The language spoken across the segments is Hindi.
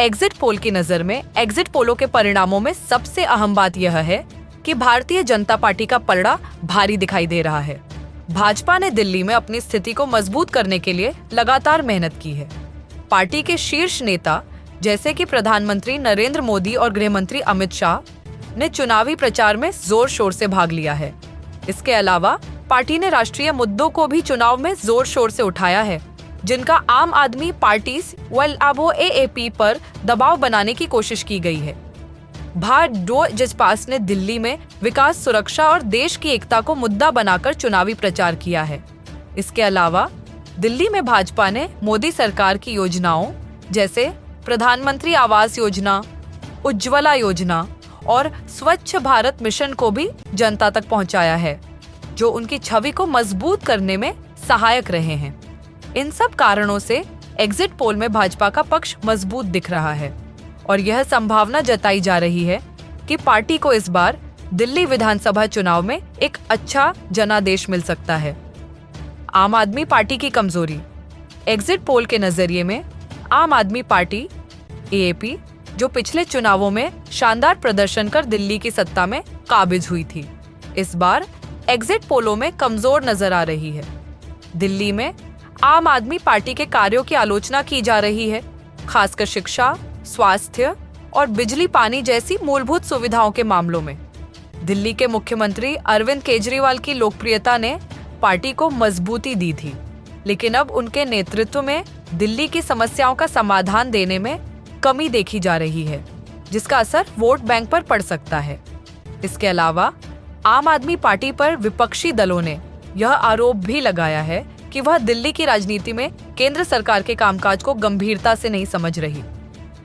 एग्जिट पोल की नजर में एग्जिट पोलों के परिणामों में सबसे अहम बात यह है कि भारतीय जनता पार्टी का पलड़ा भारी दिखाई दे रहा है। भाजपा ने दिल्ली में अपनी स्थिति को मजबूत करने के लिए लगातार मेहनत की है। पार्टी के शीर्ष नेता जैसे कि प्रधानमंत्री नरेंद्र मोदी और गृह मंत्री अमित शाह ने चुनावी प्रचार में जोर शोर से भाग लिया है। इसके अलावा पार्टी ने राष्ट्रीय मुद्दों को भी चुनाव में जोर शोर से उठाया है, जिनका आम आदमी पार्टी व लाभो एएपी पर दबाव बनाने की कोशिश की गई है। भाजपा जसपास ने दिल्ली में विकास, सुरक्षा और देश की एकता को मुद्दा बनाकर चुनावी प्रचार किया है। इसके अलावा दिल्ली में भाजपा ने मोदी सरकार की योजनाओं जैसे प्रधानमंत्री आवास योजना, उज्ज्वला योजना और स्वच्छ भारत मिशन को भी जनता तक पहुंचाया है, जो उनकी छवि को मजबूत करने में सहायक रहे हैं। इन सब कारणों से एग्जिट पोल में भाजपा का पक्ष मजबूत दिख रहा है और यह संभावना जताई जा रही है कि पार्टी को इस बार दिल्ली विधानसभा चुनाव में एक अच्छा जनादेश मिल सकता है। आम आदमी पार्टी की कमजोरी। एग्जिट पोल के नजरिए में आम आदमी पार्टी एएपी, जो पिछले चुनावों में शानदार प्रदर्शन कर दिल्ली की सत्ता में काबिज हुई थी, इस बार एग्जिट पोलों में कमजोर नजर आ रही है। दिल्ली में आम आदमी पार्टी के कार्यों की आलोचना की जा रही है, खासकर शिक्षा, स्वास्थ्य और बिजली पानी जैसी मूलभूत सुविधाओं के मामलों में। दिल्ली के मुख्यमंत्री अरविंद केजरीवाल की लोकप्रियता ने पार्टी को मजबूती दी थी, लेकिन अब उनके नेतृत्व में दिल्ली की समस्याओं का समाधान देने में कमी देखी जा रही है, जिसका असर वोट बैंक पर पड़ सकता है। इसके अलावा आम आदमी पार्टी पर विपक्षी दलों ने यह आरोप भी लगाया है कि वह दिल्ली की राजनीति में केंद्र सरकार के कामकाज को गंभीरता से नहीं समझ रही।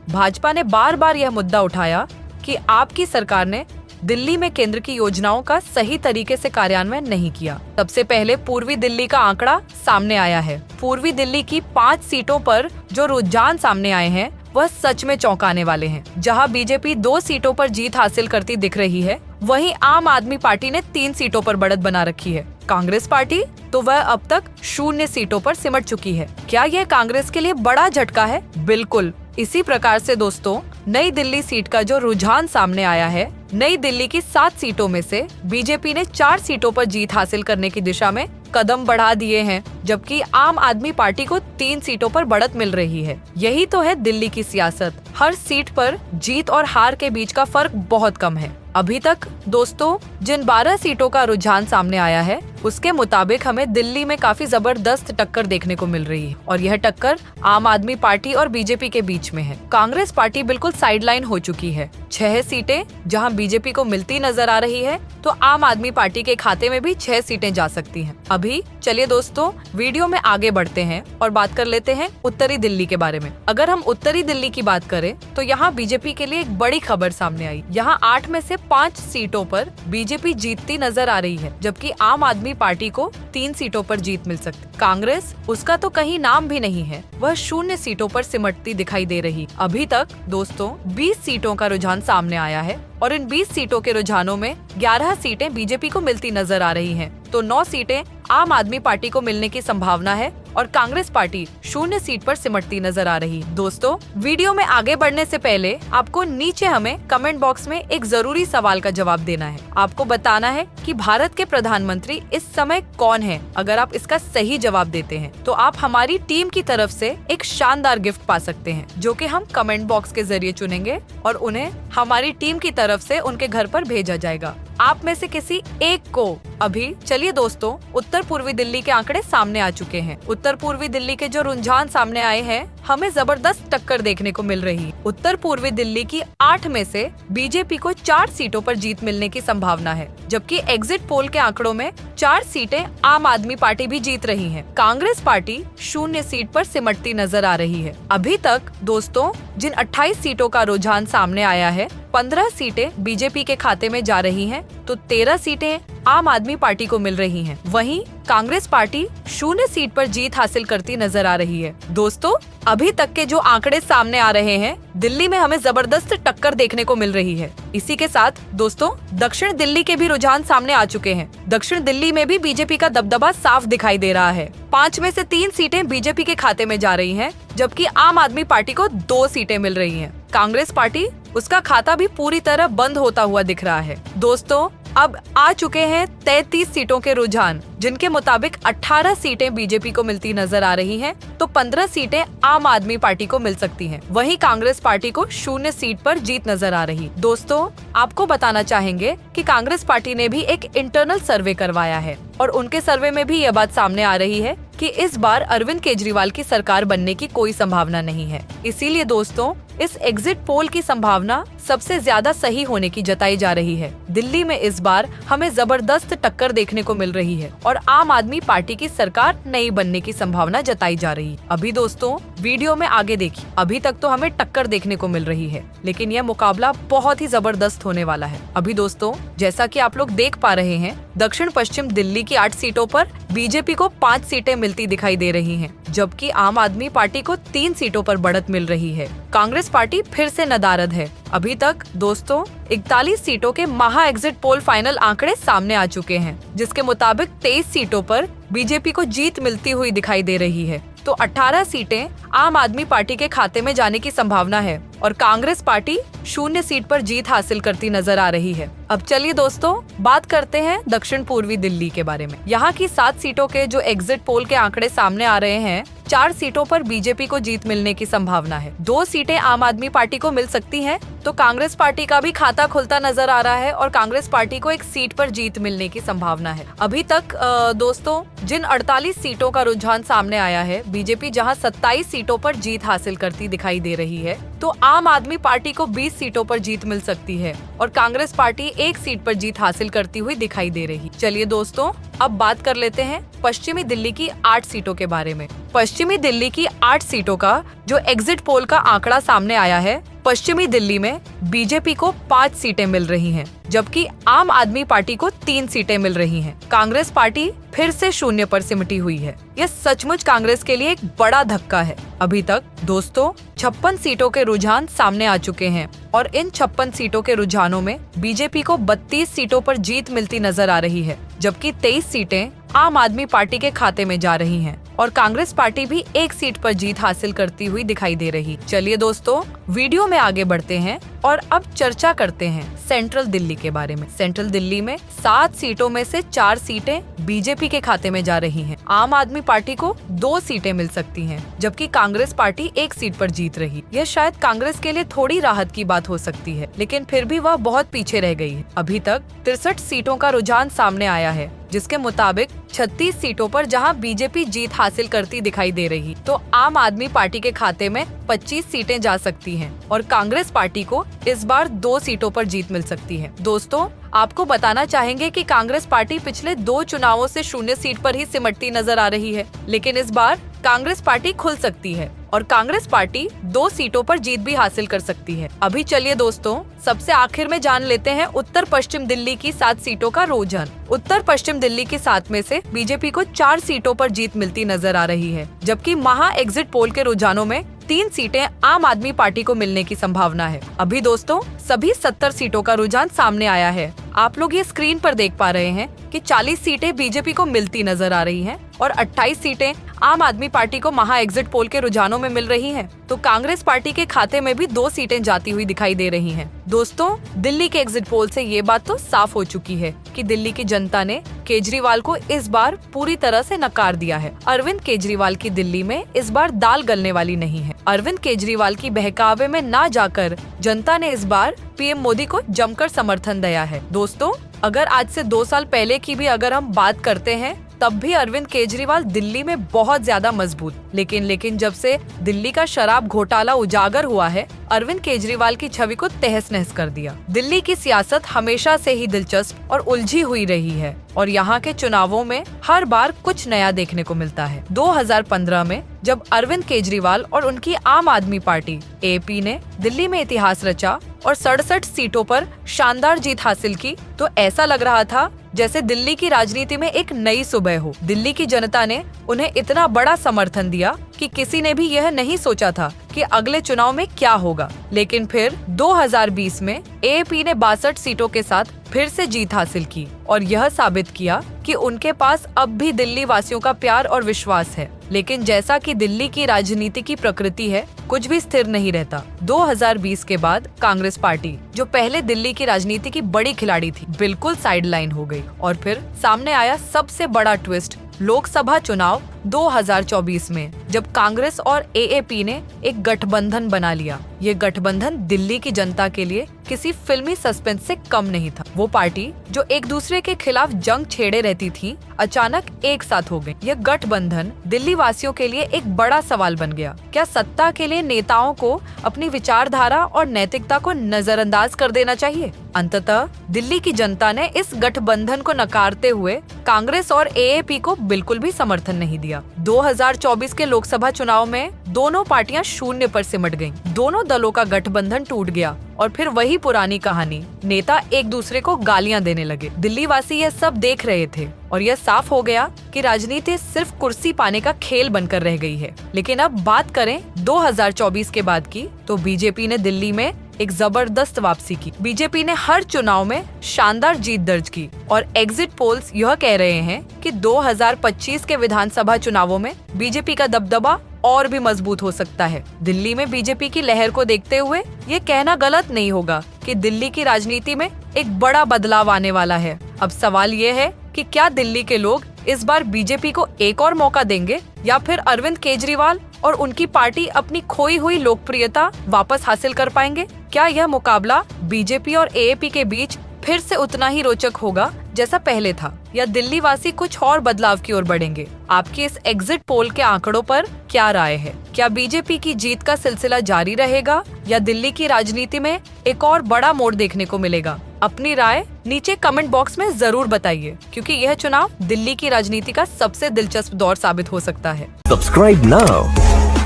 भाजपा ने बार बार यह मुद्दा उठाया कि आपकी सरकार ने दिल्ली में केंद्र की योजनाओं का सही तरीके से कार्यान्वयन नहीं किया। सबसे पहले पूर्वी दिल्ली का आंकड़ा सामने आया है। पूर्वी दिल्ली की 5 सीटों पर जो रुझान सामने आए हैं वह सच में चौंकाने वाले हैं। जहां बीजेपी 2 सीटों पर जीत हासिल करती दिख रही है, वहीं आम आदमी पार्टी ने 3 सीटों पर बढ़त बना रखी है। कांग्रेस पार्टी तो वह अब तक 0 सीटों पर सिमट चुकी है। क्या यह कांग्रेस के लिए बड़ा झटका है? बिल्कुल। इसी प्रकार से दोस्तों, नई दिल्ली सीट का जो रुझान सामने आया है, नई दिल्ली की 7 सीटों में से बीजेपी ने 4 सीटों पर जीत हासिल करने की दिशा में कदम बढ़ा दिए हैं, जबकि आम आदमी पार्टी को 3 सीटों पर बढ़त मिल रही है। यही तो है दिल्ली की सियासत। हर सीट पर जीत और हार के बीच का फर्क बहुत कम है। अभी तक दोस्तों जिन 12 सीटों का रुझान सामने आया है, उसके मुताबिक हमें दिल्ली में काफी जबरदस्त टक्कर देखने को मिल रही है और यह टक्कर आम आदमी पार्टी और बीजेपी के बीच में है। कांग्रेस पार्टी बिल्कुल साइडलाइन हो चुकी है। 6 सीटें जहां बीजेपी को मिलती नजर आ रही है, तो आम आदमी पार्टी के खाते में भी 6 सीटें जा सकती हैं। अभी चलिए दोस्तों वीडियो में आगे बढ़ते हैं और बात कर लेते हैं उत्तरी दिल्ली के बारे में। अगर हम उत्तरी दिल्ली की बात करें तो यहाँ बीजेपी के लिए एक बड़ी खबर सामने आई। यहाँ 8 में से 5 सीटों पर बीजेपी जीतती नजर आ रही है, जबकि आम आदमी पार्टी को 3 सीटों पर जीत मिल सकती। कांग्रेस, उसका तो कहीं नाम भी नहीं है, वह 0 सीटों पर सिमटती दिखाई दे रही। अभी तक दोस्तों 20 सीटों का रुझान सामने आया है और इन 20 सीटों के रुझानों में 11 सीटें बीजेपी को मिलती नजर आ रही हैं, तो 9 सीटें आम आदमी पार्टी को मिलने की संभावना है और कांग्रेस पार्टी 0 सीट पर सिमटती नजर आ रही। दोस्तों वीडियो में आगे बढ़ने से पहले आपको नीचे हमें कमेंट बॉक्स में एक जरूरी सवाल का जवाब देना है। आपको बताना है कि भारत के प्रधानमंत्री इस समय कौन है। अगर आप इसका सही जवाब देते हैं तो आप हमारी टीम की तरफ से एक शानदार गिफ्ट पा सकते हैं, जो कि हम कमेंट बॉक्स के जरिए चुनेंगे और उन्हें हमारी टीम की तरफ से उनके घर पर भेजा जाएगा। आप में से किसी एक को। अभी चलिए दोस्तों, उत्तर पूर्वी दिल्ली के आंकड़े सामने आ चुके हैं। उत्तर पूर्वी दिल्ली के जो रुझान सामने आए हैं, हमें जबरदस्त टक्कर देखने को मिल रही है। उत्तर पूर्वी दिल्ली की 8 में से बीजेपी को 4 सीटों पर जीत मिलने की संभावना है, जबकि एग्जिट पोल के आंकड़ों में 4 सीटें आम आदमी पार्टी भी जीत रही है। कांग्रेस पार्टी 0 सीट पर सिमटती नजर आ रही है। अभी तक दोस्तों जिन 28 सीटों का रुझान सामने आया है, 15 सीटें बीजेपी के खाते में जा रही हैं, तो 13 सीटें आम आदमी पार्टी को मिल रही हैं। वहीं कांग्रेस पार्टी 0 सीट पर जीत हासिल करती नजर आ रही है। दोस्तों, अभी तक के जो आंकड़े सामने आ रहे हैं, दिल्ली में हमें जबरदस्त टक्कर देखने को मिल रही है। इसी के साथ दोस्तों, दक्षिण दिल्ली के भी रुझान सामने आ चुके हैं। दक्षिण दिल्ली में भी बीजेपी का दबदबा साफ दिखाई दे रहा है। 5 में से 3 सीटें बीजेपी के खाते में जा रही हैं, जबकि आम आदमी पार्टी को 2 सीटें मिल रही हैं। कांग्रेस पार्टी, उसका खाता भी पूरी तरह बंद होता हुआ दिख रहा है। दोस्तों, अब आ चुके हैं 33 सीटों के रुझान, जिनके मुताबिक 18 सीटें बीजेपी को मिलती नजर आ रही हैं, तो 15 सीटें आम आदमी पार्टी को मिल सकती हैं। वहीं कांग्रेस पार्टी को 0 सीट पर जीत नजर आ रही। दोस्तों, आपको बताना चाहेंगे कि कांग्रेस पार्टी ने भी एक इंटरनल सर्वे करवाया है और उनके सर्वे में भी यह बात सामने आ रही है कि इस बार अरविंद केजरीवाल की सरकार बनने की कोई संभावना नहीं है। इसीलिए दोस्तों, इस एग्जिट पोल की संभावना सबसे ज्यादा सही होने की जताई जा रही है। दिल्ली में इस बार हमें जबरदस्त टक्कर देखने को मिल रही है और आम आदमी पार्टी की सरकार नहीं बनने की संभावना जताई जा रही है। अभी दोस्तों, वीडियो में आगे देखिए। अभी तक तो हमें टक्कर देखने को मिल रही है, लेकिन यह मुकाबला बहुत ही जबरदस्त होने वाला है। अभी दोस्तों, जैसा कि आप लोग देख पा रहे हैं, दक्षिण पश्चिम दिल्ली की 8 सीटों पर बीजेपी को 5 सीटें मिलती दिखाई दे रही हैं, जबकि आम आदमी पार्टी को 3 सीटों पर बढ़त मिल रही है। कांग्रेस पार्टी फिर से नदारद है। अभी तक दोस्तों 41 सीटों के महा एग्जिट पोल फाइनल आंकड़े सामने आ चुके हैं, जिसके मुताबिक 23 सीटों पर बीजेपी को जीत मिलती हुई दिखाई दे रही है, तो 18 सीटें आम आदमी पार्टी के खाते में जाने की संभावना है और कांग्रेस पार्टी 0 सीट पर जीत हासिल करती नजर आ रही है। अब चलिए दोस्तों, बात करते हैं दक्षिण पूर्वी दिल्ली के बारे में। यहाँ की 7 सीटों के जो एग्जिट पोल के आंकड़े सामने आ रहे हैं, 4 सीटों पर बीजेपी को जीत मिलने की संभावना है। 2 सीटें आम आदमी पार्टी को मिल सकती हैं, तो कांग्रेस पार्टी का भी खाता खुलता नजर आ रहा है और कांग्रेस पार्टी को 1 सीट पर जीत मिलने की संभावना है। अभी तक दोस्तों, जिन 48 सीटों का रुझान सामने आया है, बीजेपी जहां 27 सीटों पर जीत हासिल करती दिखाई दे रही है, तो आम आदमी पार्टी को 20 सीटों पर जीत मिल सकती है और कांग्रेस पार्टी 1 सीट पर जीत हासिल करती हुई दिखाई दे रही। चलिए दोस्तों, अब बात कर लेते हैं पश्चिमी दिल्ली की 8 सीटों के बारे में। पश्चिमी दिल्ली की 8 सीटों का जो एग्जिट पोल का आंकड़ा सामने आया है, पश्चिमी दिल्ली में बीजेपी को 5 सीटें मिल रही हैं, जबकि आम आदमी पार्टी को 3 सीटें मिल रही हैं। कांग्रेस पार्टी फिर से 0 पर सिमटी हुई है। यह सचमुच कांग्रेस के लिए एक बड़ा धक्का है। अभी तक दोस्तों 56 सीटों के रुझान सामने आ चुके हैं और इन 56 सीटों के रुझानों में बीजेपी को 32 सीटों पर जीत मिलती नजर आ रही है, जबकि 23 सीटें आम आदमी पार्टी के खाते में जा रही हैं और कांग्रेस पार्टी भी 1 सीट पर जीत हासिल करती हुई दिखाई दे रही। चलिए दोस्तों, वीडियो में आगे बढ़ते हैं और अब चर्चा करते हैं सेंट्रल दिल्ली के बारे में। सेंट्रल दिल्ली में 7 सीटों में से 4 सीटें बीजेपी के खाते में जा रही हैं। आम आदमी पार्टी को 2 सीटें मिल सकती हैं, जबकि कांग्रेस पार्टी 1 सीट पर जीत रही। यह शायद कांग्रेस के लिए थोड़ी राहत की बात हो सकती है, लेकिन फिर भी वह बहुत पीछे रह गई है। अभी तक 63 सीटों का रुझान सामने आया है, जिसके मुताबिक 36 सीटों पर जहां बीजेपी जीत हासिल करती दिखाई दे रही, तो आम आदमी पार्टी के खाते में 25 सीटें जा सकती हैं और कांग्रेस पार्टी को इस बार 2 सीटों पर जीत मिल सकती है। दोस्तों, आपको बताना चाहेंगे कि कांग्रेस पार्टी पिछले 2 चुनावों से 0 सीट पर ही सिमटती नजर आ रही है, लेकिन इस बार कांग्रेस पार्टी खुल सकती है और कांग्रेस पार्टी 2 सीटों पर जीत भी हासिल कर सकती है। अभी चलिए दोस्तों, सबसे आखिर में जान लेते हैं उत्तर पश्चिम दिल्ली की 7 सीटों का रुझान। उत्तर पश्चिम दिल्ली की 7 में से बीजेपी को 4 सीटों पर जीत मिलती नजर आ रही है, जबकि महा एग्जिट पोल के रुझानों में 3 सीटें आम आदमी पार्टी को मिलने की संभावना है। अभी दोस्तों सभी 70 सीटों का रुझान सामने आया है। आप लोग ये स्क्रीन पर देख पा रहे हैं कि 40 सीटें बीजेपी को मिलती नजर आ रही हैं और 28 सीटें आम आदमी पार्टी को महा एग्जिट पोल के रुझानों में मिल रही हैं। तो कांग्रेस पार्टी के खाते में भी 2 सीटें जाती हुई दिखाई दे रही हैं। दोस्तों, दिल्ली के एग्जिट पोल से ये बात तो साफ हो चुकी है कि दिल्ली की जनता ने केजरीवाल को इस बार पूरी तरह से नकार दिया है। अरविंद केजरीवाल की दिल्ली में इस बार दाल गलने वाली नहीं है। अरविंद केजरीवाल की बहकावे में ना जाकर जनता ने इस बार पीएम मोदी को जमकर समर्थन दिया है। दोस्तों, अगर आज से 2 साल पहले की भी अगर हम बात करते हैं, तब भी अरविंद केजरीवाल दिल्ली में बहुत ज्यादा मजबूत, लेकिन जब से दिल्ली का शराब घोटाला उजागर हुआ है, अरविंद केजरीवाल की छवि को तहस नहस कर दिया। दिल्ली की सियासत हमेशा से ही दिलचस्प और उलझी हुई रही है और यहाँ के चुनावों में हर बार कुछ नया देखने को मिलता है। 2015 में जब अरविंद केजरीवाल और उनकी आम आदमी पार्टी एपी ने दिल्ली में इतिहास रचा और 67 सीटों पर शानदार जीत हासिल की, तो ऐसा लग रहा था जैसे दिल्ली की राजनीति में एक नई सुबह हो। दिल्ली की जनता ने उन्हें इतना बड़ा समर्थन दिया कि किसी ने भी यह नहीं सोचा था कि अगले चुनाव में क्या होगा। लेकिन फिर 2020 में एएपी ने 62 सीटों के साथ फिर से जीत हासिल की और यह साबित किया कि उनके पास अब भी दिल्ली वासियों का प्यार और विश्वास है। लेकिन जैसा कि दिल्ली की राजनीति की प्रकृति है, कुछ भी स्थिर नहीं रहता। 2020 के बाद कांग्रेस पार्टी, जो पहले दिल्ली की राजनीति की बड़ी खिलाड़ी थी, बिल्कुल साइडलाइन हो गई। और फिर सामने आया सबसे बड़ा ट्विस्ट लोकसभा चुनाव 2024 में, जब कांग्रेस और एएपी ने एक गठबंधन बना लिया। ये गठबंधन दिल्ली की जनता के लिए किसी फिल्मी सस्पेंस से कम नहीं था। वो पार्टी जो एक दूसरे के खिलाफ जंग छेड़े रहती थी, अचानक एक साथ हो गई। यह गठबंधन दिल्ली वासियों के लिए एक बड़ा सवाल बन गया। क्या सत्ता के लिए नेताओं को अपनी विचारधारा और नैतिकता को नजरअंदाज कर देना चाहिए? अंततः दिल्ली की जनता ने इस गठबंधन को नकारते हुए कांग्रेस और एएपी को बिल्कुल भी समर्थन नहीं दिया। 2024 के लोकसभा चुनाव में दोनों पार्टियां शून्य पर सिमट गईं। दोनों दलों का गठबंधन टूट गया और फिर वही पुरानी कहानी, नेता एक दूसरे को गालियां देने लगे। दिल्ली वासी यह सब देख रहे थे और यह साफ हो गया कि राजनीति सिर्फ कुर्सी पाने का खेल बनकर रह गई है। लेकिन अब बात करें 2024 के बाद की, तो बीजेपी ने दिल्ली में एक जबरदस्त वापसी की। बीजेपी ने हर चुनाव में शानदार जीत दर्ज की और एग्जिट पोल्स यह कह रहे हैं कि 2025 के विधानसभा चुनावों में बीजेपी का दबदबा और भी मजबूत हो सकता है। दिल्ली में बीजेपी की लहर को देखते हुए ये कहना गलत नहीं होगा कि दिल्ली की राजनीति में एक बड़ा बदलाव आने वाला है। अब सवाल ये है कि क्या दिल्ली के लोग इस बार बीजेपी को एक और मौका देंगे या फिर अरविंद केजरीवाल और उनकी पार्टी अपनी खोई हुई लोकप्रियता वापस हासिल कर पाएंगे? क्या यह मुकाबला बीजेपी और एएपी के बीच फिर से उतना ही रोचक होगा जैसा पहले था, या दिल्ली वासी कुछ और बदलाव की ओर बढ़ेंगे? आपकी इस एग्जिट पोल के आंकड़ों पर क्या राय है? क्या बीजेपी की जीत का सिलसिला जारी रहेगा या दिल्ली की राजनीति में एक और बड़ा मोड़ देखने को मिलेगा? अपनी राय नीचे कमेंट बॉक्स में जरूर बताइए, क्योंकि यह चुनाव दिल्ली की राजनीति का सबसे दिलचस्प दौर साबित हो सकता है। Subscribe now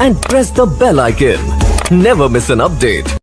and press the bell icon. Never miss an update.